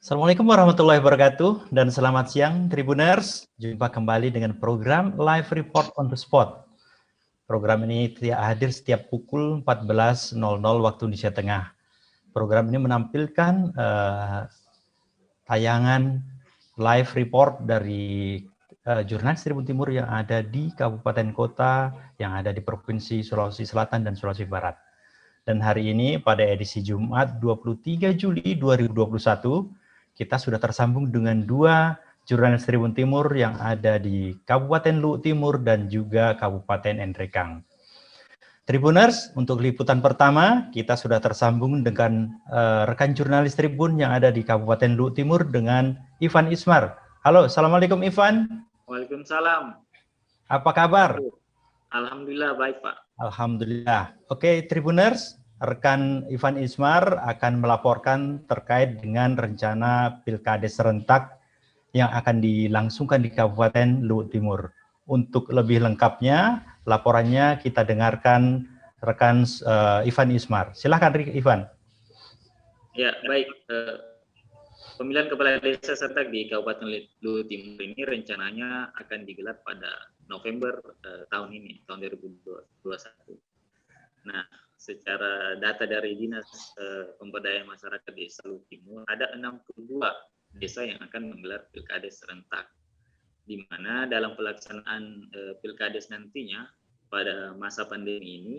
Assalamualaikum warahmatullahi wabarakatuh dan selamat siang Tribuners. Jumpa kembali dengan program Live Report on the Spot. Program ini hadir setiap pukul 14.00 waktu Indonesia Tengah. Program ini menampilkan tayangan live report dari jurnalis Tribun Timur yang ada di kabupaten kota, yang ada di Provinsi Sulawesi Selatan dan Sulawesi Barat. Dan hari ini pada edisi Jumat 23 Juli 2021, kita sudah tersambung dengan dua jurnalis Tribun Timur yang ada di Kabupaten Luwu Timur dan juga Kabupaten Nrekang. Tribuners, untuk liputan pertama, kita sudah tersambung dengan rekan jurnalis Tribun yang ada di Kabupaten Luwu Timur dengan Ivan Ismar. Halo, Assalamualaikum Ivan. Waalaikumsalam. Apa kabar? Alhamdulillah baik, Pak. Alhamdulillah. Oke, Tribuners, rekan Ivan Ismar akan melaporkan terkait dengan rencana Pilkades serentak yang akan dilangsungkan di Kabupaten Luwu Timur. Untuk lebih lengkapnya, laporannya kita dengarkan rekan Ivan Ismar. Silakan Ivan. Ya, baik. Pemilihan kepala desa serentak di Kabupaten Luwu Timur ini rencananya akan digelar pada November tahun ini, tahun 2021. Nah, secara data dari Dinas Pemberdayaan Masyarakat Desa Luwu Timur, ada 62 desa yang akan menggelar Pilkades serentak, di mana dalam pelaksanaan Pilkades nantinya pada masa pandemi ini,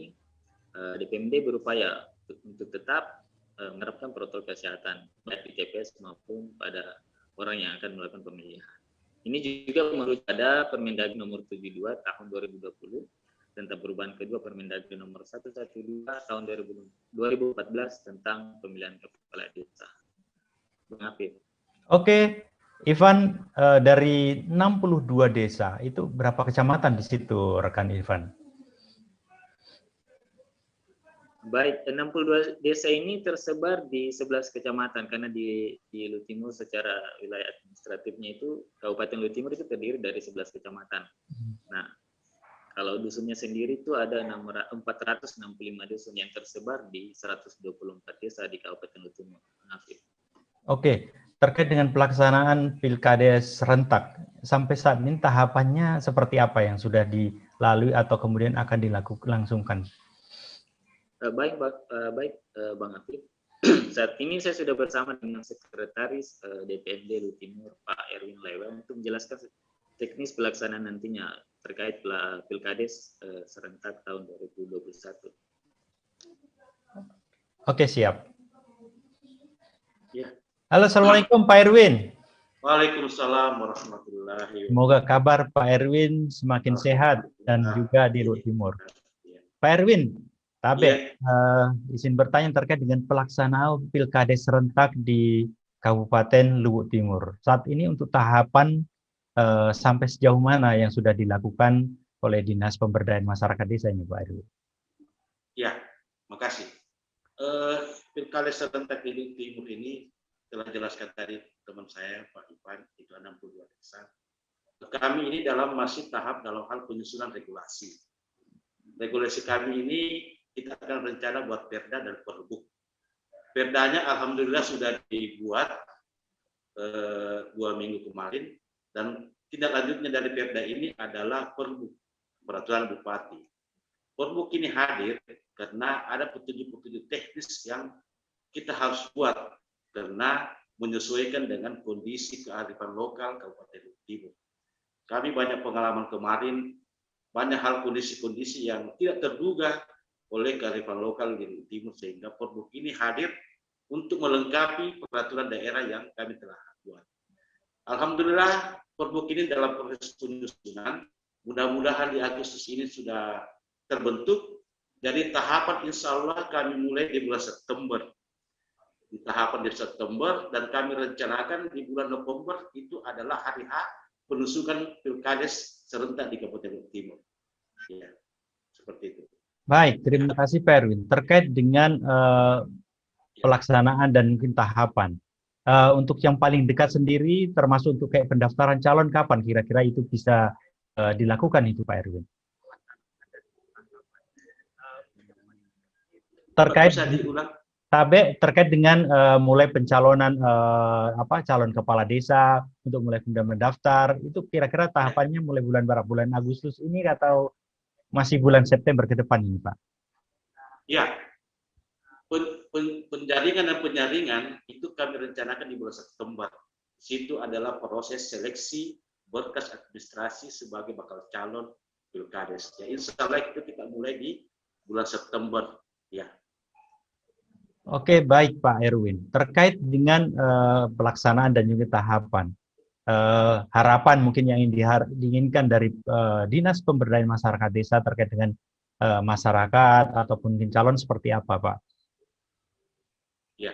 DPMD berupaya untuk tetap menerapkan protokol kesehatan baik di TPS maupun pada orang yang akan melakukan pemilihan. Ini juga merujuk pada Permendagri nomor 72 tahun 2020 tentang perubahan kedua Permendagri nomor 112 tahun 2014 tentang pemilihan kepala desa. Bang Apip. Oke, Ivan, dari 62 desa, itu berapa kecamatan di situ, rekan Ivan? Baik, 62 desa ini tersebar di 11 kecamatan, karena di Luwu Timur secara wilayah administratifnya itu, Kabupaten Luwu Timur itu terdiri dari 11 kecamatan. Nah, kalau dusunnya sendiri itu ada 465 dusun yang tersebar di 124 desa di Kabupaten Luwu Timur. Oke, terkait dengan pelaksanaan Pilkades serentak, sampai saat ini tahapannya seperti apa yang sudah dilalui atau kemudian akan dilangsungkan? Baik, Bang Afif. Saat ini saya sudah bersama dengan Sekretaris DPRD Luwu Timur, Pak Erwin Leweng, untuk menjelaskan teknis pelaksanaan nantinya terkait Pilkades serentak tahun 2021. Oke, siap. Ya. Halo, Assalamualaikum Pak Erwin. Waalaikumsalam warahmatullahi wabarakatuh. Semoga kabar Pak Erwin semakin sehat dan juga di Luwu Timur. Pak Erwin, izin bertanya terkait dengan pelaksanaan Pilkades serentak di Kabupaten Luwu Timur. Saat ini untuk tahapan sampai sejauh mana yang sudah dilakukan oleh Dinas Pemberdayaan Masyarakat Desa ini, Pak Erwin? Ya, makasih. Pilkades serentak di Luwu Timur ini telah jelaskan tadi teman saya Pak Ivan, itu 62 desa. Kami ini masih tahap dalam hal penyusunan regulasi. Regulasi kami ini kita akan rencana buat perda dan perbuk. Perdanya alhamdulillah sudah dibuat 2 minggu kemarin, dan tindak lanjutnya dari perda ini adalah perbuk, peraturan bupati. Perbuk ini hadir karena ada petunjuk-petunjuk teknis yang kita harus buat karena menyesuaikan dengan kondisi kearifan lokal Kabupaten Luwu Timur. Kami banyak pengalaman kemarin, banyak hal kondisi-kondisi yang tidak terduga oleh kearifan lokal di Luwu Timur, sehingga perbuk ini hadir untuk melengkapi peraturan daerah yang kami telah buat. Alhamdulillah perbuk ini dalam proses penyusunan, mudah-mudahan di Agustus ini sudah terbentuk. Jadi tahapan insya Allah kami mulai di bulan September. Di tahapan di September, dan kami rencanakan di bulan November itu adalah hari H penusukan Pilkades serentak di Kabupaten Luwu Timur. Ya, seperti itu. Baik, terima kasih Pak Erwin. Terkait dengan pelaksanaan dan mungkin tahapan, untuk yang paling dekat sendiri, termasuk untuk kayak pendaftaran calon, kapan kira-kira itu bisa dilakukan itu Pak Erwin? Terkait bisa diulang? Tabe terkait dengan mulai pencalonan calon kepala desa untuk mulai mendaftar, itu kira-kira tahapannya mulai bulan berapa? Bulan Agustus ini atau masih bulan September ke depan ini, Pak? Ya, penjaringan dan penyaringan itu kami rencanakan di bulan September. Situ adalah proses seleksi berkas administrasi sebagai bakal calon pilkades. Ya, insya Allah itu kita mulai di bulan September. Ya. Oke, baik Pak Erwin. Terkait dengan pelaksanaan dan juga tahapan, harapan mungkin yang diinginkan dari Dinas Pemberdayaan Masyarakat Desa terkait dengan masyarakat ataupun calon seperti apa, Pak? Ya,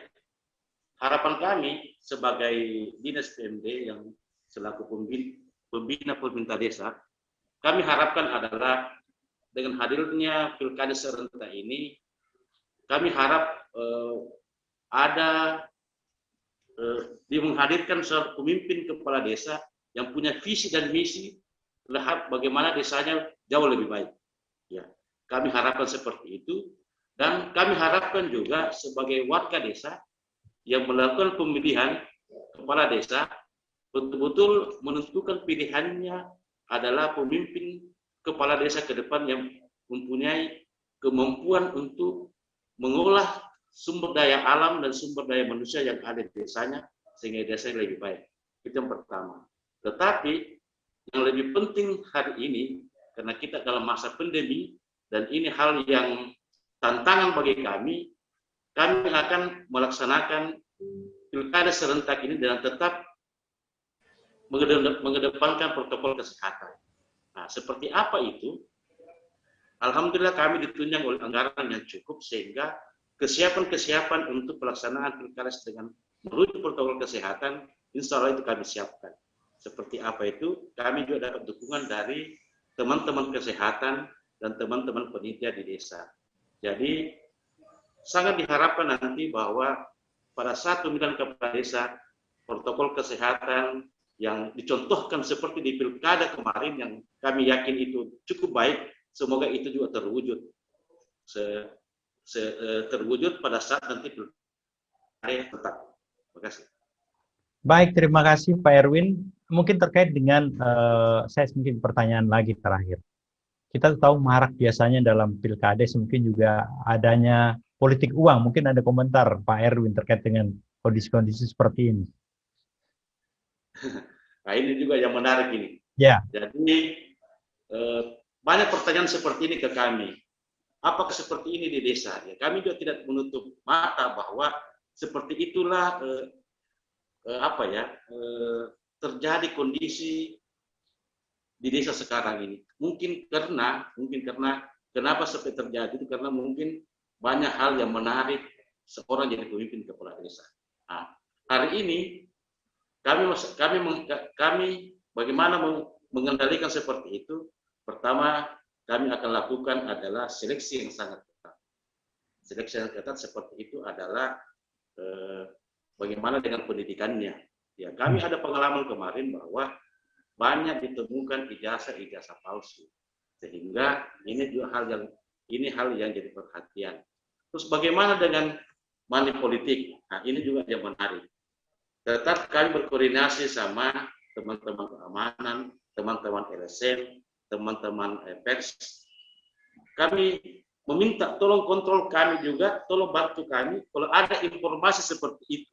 harapan kami sebagai Dinas PMD yang selaku pembina pemerintah desa, kami harapkan adalah dengan hadirnya pilkada serentak ini, kami harap menghadirkan seorang pemimpin kepala desa yang punya visi dan misi, lihat bagaimana desanya jauh lebih baik. Ya, kami harapkan seperti itu, dan kami harapkan juga sebagai warga desa yang melakukan pemilihan kepala desa betul-betul menentukan pilihannya adalah pemimpin kepala desa ke depan yang mempunyai kemampuan untuk mengolah sumber daya alam dan sumber daya manusia yang ada di desanya sehingga desanya lebih baik. Itu yang pertama. Tetapi yang lebih penting hari ini, karena kita dalam masa pandemi dan ini hal yang tantangan bagi kami akan melaksanakan pilkada serentak ini dengan tetap mengedepankan protokol kesehatan. Nah, seperti apa itu? Alhamdulillah kami ditunjang oleh anggaran yang cukup sehingga kesiapan untuk pelaksanaan pilkada dengan merujuk protokol kesehatan, insya Allah itu kami siapkan. Seperti apa itu? Kami juga dapat dukungan dari teman-teman kesehatan dan teman-teman panitia di desa. Jadi sangat diharapkan nanti bahwa pada saat pemilihan kepala desa, protokol kesehatan yang dicontohkan seperti di pilkada kemarin yang kami yakin itu cukup baik, semoga itu juga terwujud terwujud pada saat nanti pilkada tetap. Terima kasih. Baik, terima kasih Pak Erwin. Mungkin terkait dengan saya mungkin pertanyaan lagi terakhir. Kita tahu marak biasanya dalam pilkades mungkin juga adanya politik uang. Mungkin ada komentar Pak Erwin terkait dengan kondisi-kondisi seperti ini. Nah, ini juga yang menarik ini. Ya. Jadi banyak pertanyaan seperti ini ke kami. Apakah seperti ini di desa? Ya, kami juga tidak menutup mata bahwa seperti itulah terjadi kondisi di desa sekarang ini. Mungkin karena kenapa seperti terjadi itu karena mungkin banyak hal yang menarik seorang jadi pemimpin kepala desa. Nah, hari ini kami bagaimana mengendalikan seperti itu? Pertama, kami akan lakukan adalah seleksi yang sangat ketat. Seleksi yang ketat seperti itu adalah bagaimana dengan pendidikannya. Ya, kami ada pengalaman kemarin bahwa banyak ditemukan ijazah palsu, sehingga ini juga hal yang jadi perhatian. Terus bagaimana dengan money politik? Nah, ini juga yang menarik. Tetap kami berkoordinasi sama teman-teman keamanan, teman-teman LSM, teman-teman pers. Kami meminta tolong kontrol kami juga, tolong bantu kami kalau ada informasi seperti itu.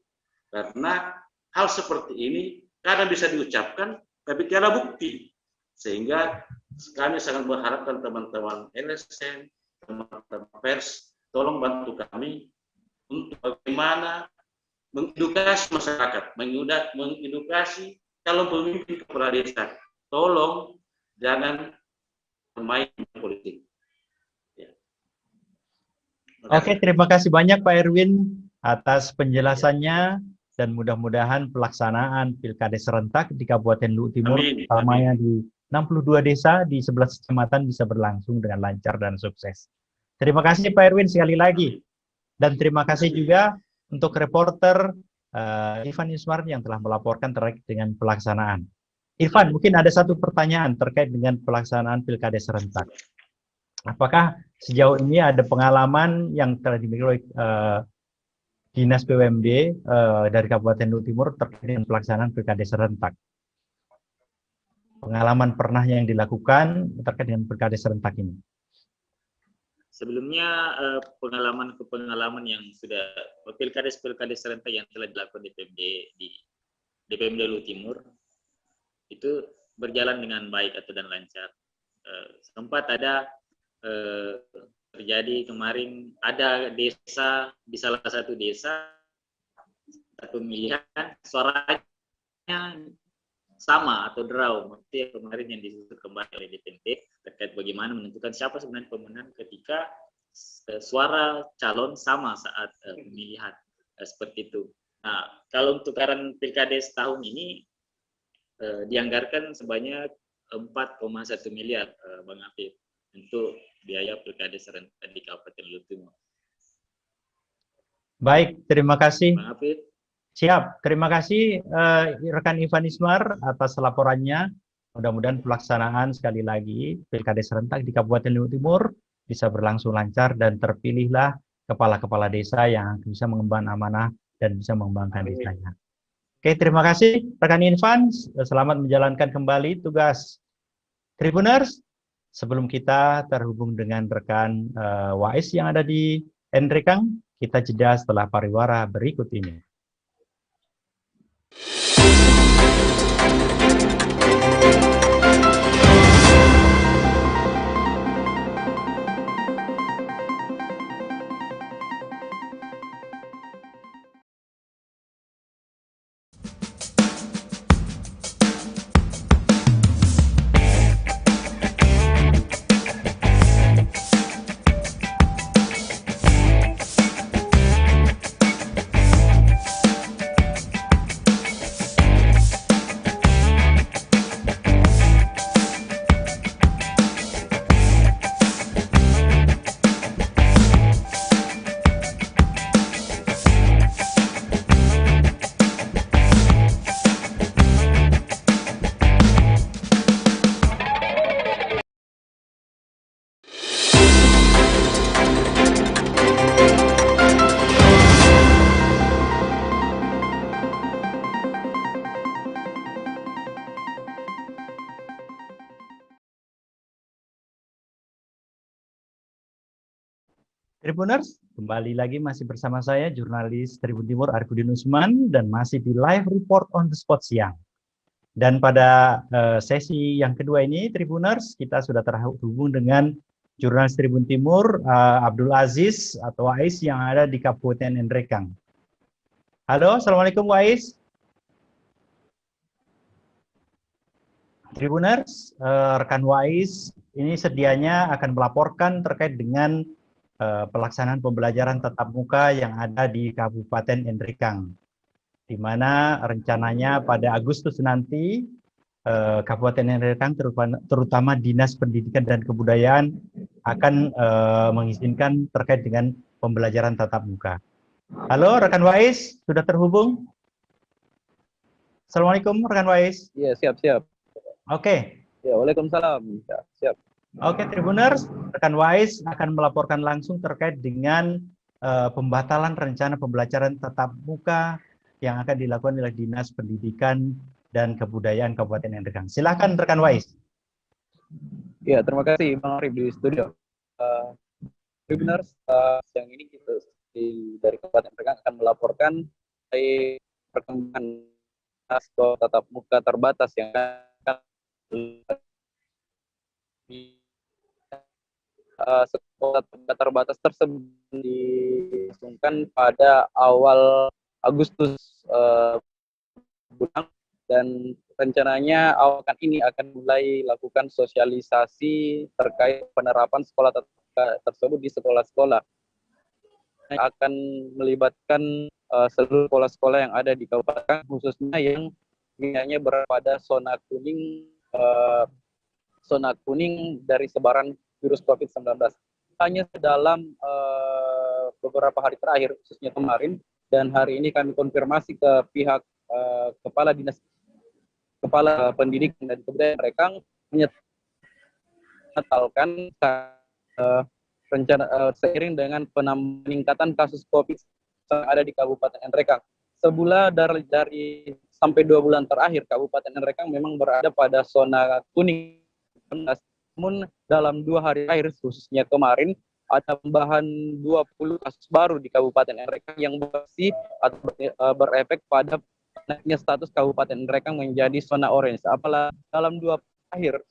Karena hal seperti ini kadang bisa diucapkan tapi tiada bukti. Sehingga kami sangat mengharapkan teman-teman LSM, teman-teman pers, tolong bantu kami untuk bagaimana mengedukasi masyarakat, mengedukasi calon pemimpin kepala desa. Tolong jangan bermain politik. Ya. Oke, terima kasih banyak Pak Erwin atas penjelasannya. Dan mudah-mudahan pelaksanaan pilkada serentak di Kabupaten Luwu Timur, utamanya di 62 desa di 11 kecamatan bisa berlangsung dengan lancar dan sukses. Terima kasih Pak Erwin sekali lagi. Dan terima kasih juga untuk reporter Irfan Yusmar yang telah melaporkan terkait dengan pelaksanaan. Irfan, mungkin ada satu pertanyaan terkait dengan pelaksanaan pilkada serentak. Apakah sejauh ini ada pengalaman yang telah dimiliki oleh Dinas BUMD dari Kabupaten Luhut Timur terkait dengan pelaksanaan pilkada serentak. Pengalaman pernah yang dilakukan terkait dengan pilkada serentak ini. Sebelumnya pengalaman yang sudah pilkada serentak yang telah dilakukan di DPMD Luhut Timur itu berjalan dengan baik atau dan lancar. Sempat ada terjadi kemarin ada desa di salah satu desa pemilihan suaranya sama atau draw, maksudnya kemarin yang disusun kembali oleh DPMD terkait bagaimana menentukan siapa sebenarnya pemenang ketika suara calon sama saat pemilihan seperti itu. Nah, kalau untuk anggaran pilkada tahun ini dianggarkan sebanyak 4,1 miliar, Bang Afif, untuk biaya pilkada serentak di Kabupaten Luhut Timur. Baik, terima kasih. Bang Afif. Siap, terima kasih rekan Ivan Ismar atas laporannya. Mudah-mudahan pelaksanaan sekali lagi pilkada serentak di Kabupaten Luhut Timur bisa berlangsung lancar dan terpilihlah kepala-kepala desa yang bisa mengemban amanah dan bisa mengembangkan desanya. Oke, terima kasih rekan Ivan. Selamat menjalankan kembali tugas Tribuners. Sebelum kita terhubung dengan rekan Wais yang ada di Enrekang, kita jeda setelah pariwara berikut ini. Tribuners, kembali lagi masih bersama saya, jurnalis Tribun Timur Arkudin Usman, dan masih di live report on the spot siang. Dan pada sesi yang kedua ini, Tribuners, kita sudah terhubung dengan jurnalis Tribun Timur, Abdul Aziz atau Wais yang ada di Kabupaten Enrekang. Halo, Assalamualaikum Wais. Tribuners, rekan Wais ini sedianya akan melaporkan terkait dengan pelaksanaan pembelajaran tatap muka yang ada di Kabupaten Enrekang, di mana rencananya pada Agustus nanti Kabupaten Enrekang terutama Dinas Pendidikan dan Kebudayaan akan mengizinkan terkait dengan pembelajaran tatap muka. Halo rekan Wais, sudah terhubung? Assalamualaikum rekan Wais. Iya, siap. Oke. Ya, waalaikumsalam. Ya, siap. Oke, Tribuners, rekan Wais akan melaporkan langsung terkait dengan pembatalan rencana pembelajaran tatap muka yang akan dilakukan oleh Dinas Pendidikan dan Kebudayaan Kabupaten Enrekang. Silakan rekan Wais. Ya, terima kasih Bang Arif di studio. Tribuners, siang ini kita dari Kabupaten Enrekang akan melaporkan dari perkembangan sekolah tatap muka terbatas yang akan sekolah terbatas tersebut dilangsungkan pada awal Agustus bulan, dan rencananya awal pekan ini akan mulai lakukan sosialisasi terkait penerapan sekolah tatap muka tersebut di sekolah-sekolah. Akan melibatkan seluruh sekolah-sekolah yang ada di kabupaten, khususnya yang wilayahnya berada pada zona kuning dari sebaran virus COVID-19. Hanya dalam beberapa hari terakhir, khususnya kemarin dan hari ini, kami konfirmasi ke pihak Kepala Pendidikan dan Kebudayaan Enrekang menyatakan rencana seiring dengan peningkatan kasus COVID-19 ada di Kabupaten Nrekang. Sebulan dari sampai 2 bulan terakhir, Kabupaten Nrekang memang berada pada zona kuning. Namun dalam 2 hari terakhir, khususnya kemarin, ada tambahan 20 kasus baru di Kabupaten Nrekang yang bersih atau berefek pada naiknya status Kabupaten Nrekang menjadi zona orange. Apalagi dalam 2 terakhir,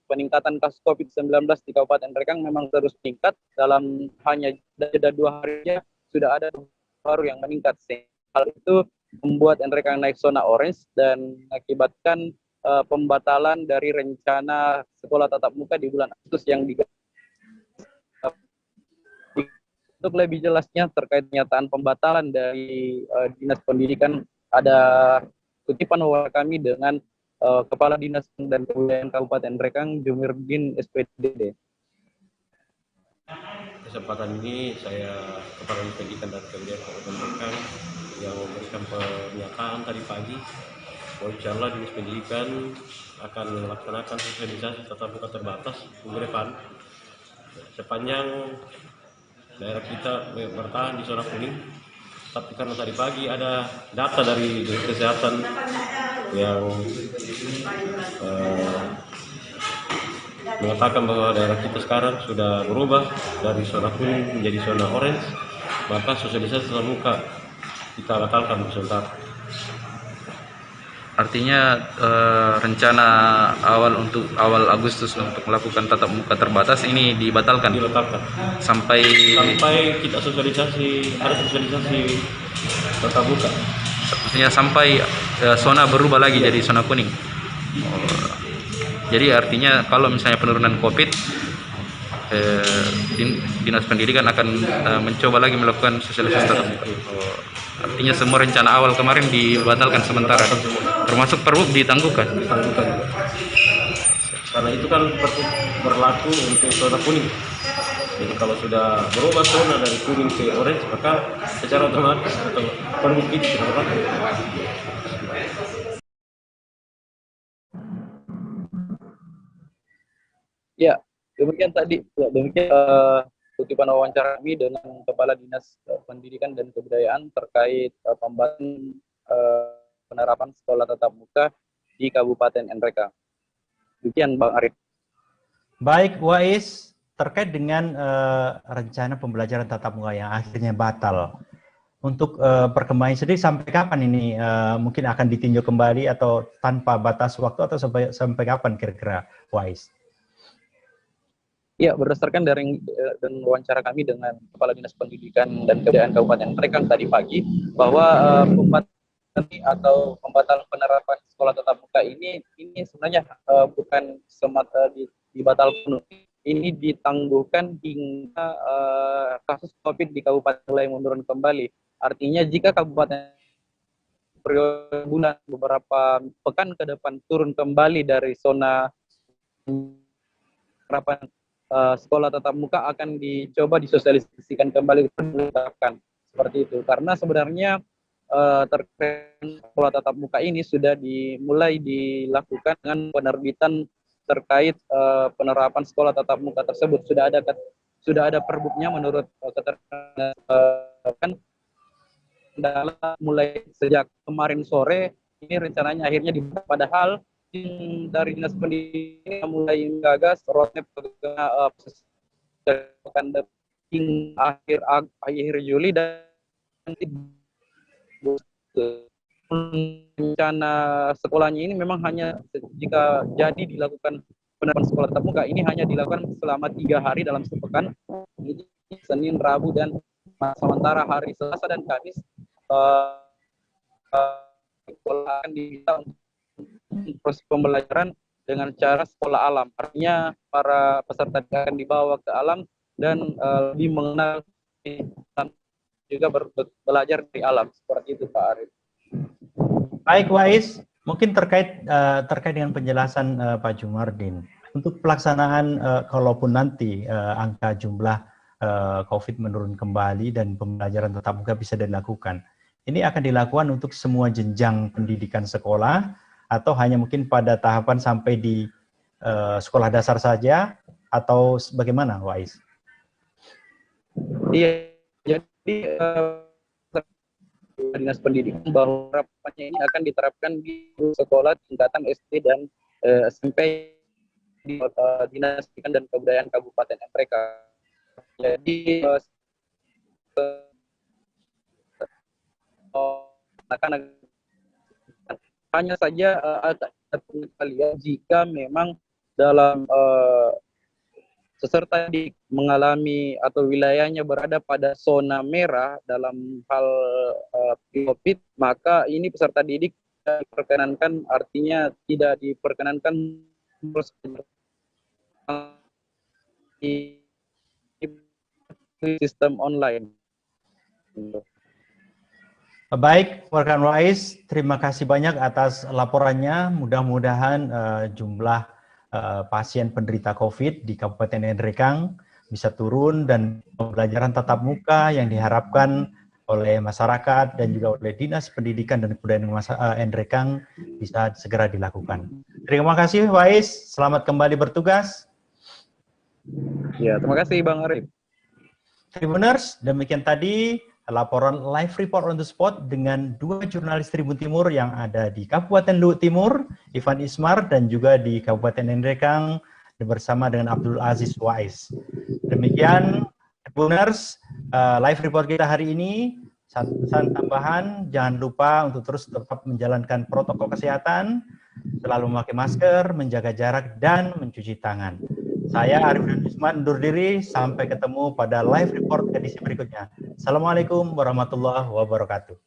peningkatan kasus COVID-19 di Kabupaten Nrekang memang terus meningkat. Dalam hanya jeda 2 hari sudah ada baru yang meningkat. Hal itu membuat Nrekang naik zona orange dan mengakibatkan pembatalan dari rencana sekolah tatap muka di bulan Agustus yang digelar. Untuk lebih jelasnya terkait pernyataan pembatalan dari Dinas Pendidikan, ada kutipan wawancara kami dengan Kepala Dinas dan Kebudayaan Kabupaten Nrekang, Jumirdin SPDD. Kesempatan ini saya Kepala Dinas Pendidikan dan Kebudayaan Kabupaten Nrekang yang memberikan pernyataan tadi pagi bahwa insya Allah Dinas Pendidikan akan melaksanakan sosialisasi tatap muka terbatas minggu depan sepanjang daerah kita bertahan di zona kuning. Tapi karena tadi pagi ada data dari Dinas Kesehatan yang mengatakan bahwa daerah kita sekarang sudah berubah dari zona kuning menjadi zona orange, maka sosialisasi tatap muka kita batalkan sebentar. Artinya rencana awal Agustus untuk melakukan tatap muka terbatas ini dibatalkan. Sampai kita sosialisasi, ada sosialisasi tatap muka. Maksudnya sampai zona berubah lagi jadi zona kuning. Jadi artinya kalau misalnya penurunan COVID, Dinas Pendidikan akan mencoba lagi melakukan sosialisasi tatap muka. Artinya semua rencana awal kemarin dibatalkan sementara, termasuk Perhub ditangguhkan. Karena itu kan berlaku untuk zona kuning. Jadi kalau sudah berubah zona dari kuning ke orange, maka secara otomatis atau Perhub itu tidak berlaku. Ya, demikian kutipan wawancara kami dengan Kepala Dinas Pendidikan dan Kebudayaan terkait pembatasan penerapan sekolah tatap muka di Kabupaten Nrekang. Demikian Bang Arif. Baik, Wais, terkait dengan rencana pembelajaran tatap muka yang akhirnya batal. Untuk perkembangan sendiri sampai kapan ini mungkin akan ditinjau kembali atau tanpa batas waktu atau sampai kapan kira-kira, Wais? Ya, berdasarkan dari dan wawancara kami dengan Kepala Dinas Pendidikan dan Kebudayaan Kabupaten Nrekang tadi pagi, bahwa pembatalan penerapan sekolah tatap muka ini sebenarnya bukan semata dibatal penuh. Ini ditangguhkan hingga kasus COVID di kabupaten mulai menurun kembali. Artinya jika kabupaten periode bulan beberapa pekan ke depan turun kembali dari zona penerapan sekolah tatap muka, akan dicoba disosialisasikan kembali, seperti itu. Karena sebenarnya terkait sekolah tatap muka ini sudah dimulai dilakukan dengan penerbitan terkait penerapan sekolah tatap muka tersebut. Sudah ada perbuknya menurut keterangan mulai sejak kemarin sore. Ini rencananya akhirnya dibuka, padahal dari Dinas Pendidikan mulai menggagas roadmap akhir Juli, dan rencana sekolahnya ini memang hanya jika jadi dilakukan penerapan sekolah tatap muka ini hanya dilakukan selama 3 hari dalam sepekan, Senin, Rabu, dan sementara hari Selasa dan Kamis sekolah akan diminta untuk proses pembelajaran dengan cara sekolah alam. Artinya para peserta akan dibawa ke alam dan lebih mengenal juga belajar dari alam, seperti itu Pak Arif. Baik, Wais, mungkin terkait dengan penjelasan Pak Jumardin, untuk pelaksanaan kalaupun nanti angka jumlah COVID menurun kembali dan pembelajaran tatap muka bisa dilakukan, ini akan dilakukan untuk semua jenjang pendidikan sekolah atau hanya mungkin pada tahapan sampai di sekolah dasar saja, atau bagaimana, Wais? Iya, jadi Dinas Pendidikan bahwa harapannya ini akan diterapkan di sekolah tingkatan SD dan SMP di Dinas Pendidikan dan Kebudayaan Kabupaten Ntreka. Jadi akan hanya saja kalian jika memang dalam peserta didik mengalami atau wilayahnya berada pada zona merah dalam hal COVID, maka ini peserta didik tidak diperkenankan, artinya tidak diperkenankan di sistem online. Baik, rekan Wais, terima kasih banyak atas laporannya. Mudah-mudahan jumlah pasien penderita COVID di Kabupaten Nrekang bisa turun dan pembelajaran tatap muka yang diharapkan oleh masyarakat dan juga oleh Dinas Pendidikan dan Kebudayaan Nrekang bisa segera dilakukan. Terima kasih Wais, selamat kembali bertugas. Ya, terima kasih Bang Arif. Tribuners, demikian tadi laporan live report on the spot dengan dua jurnalis Tribun Timur yang ada di Kabupaten Luhut Timur, Ivan Ismar, dan juga di Kabupaten Nrekang bersama dengan Abdul Aziz Wais. Demikian Tribuners, live report kita hari ini. Satu pesan tambahan, jangan lupa untuk terus tetap menjalankan protokol kesehatan, selalu memakai masker, menjaga jarak, dan mencuci tangan. Saya Arif dan Usman undur diri, sampai ketemu pada live report edisi berikutnya. Assalamualaikum warahmatullahi wabarakatuh.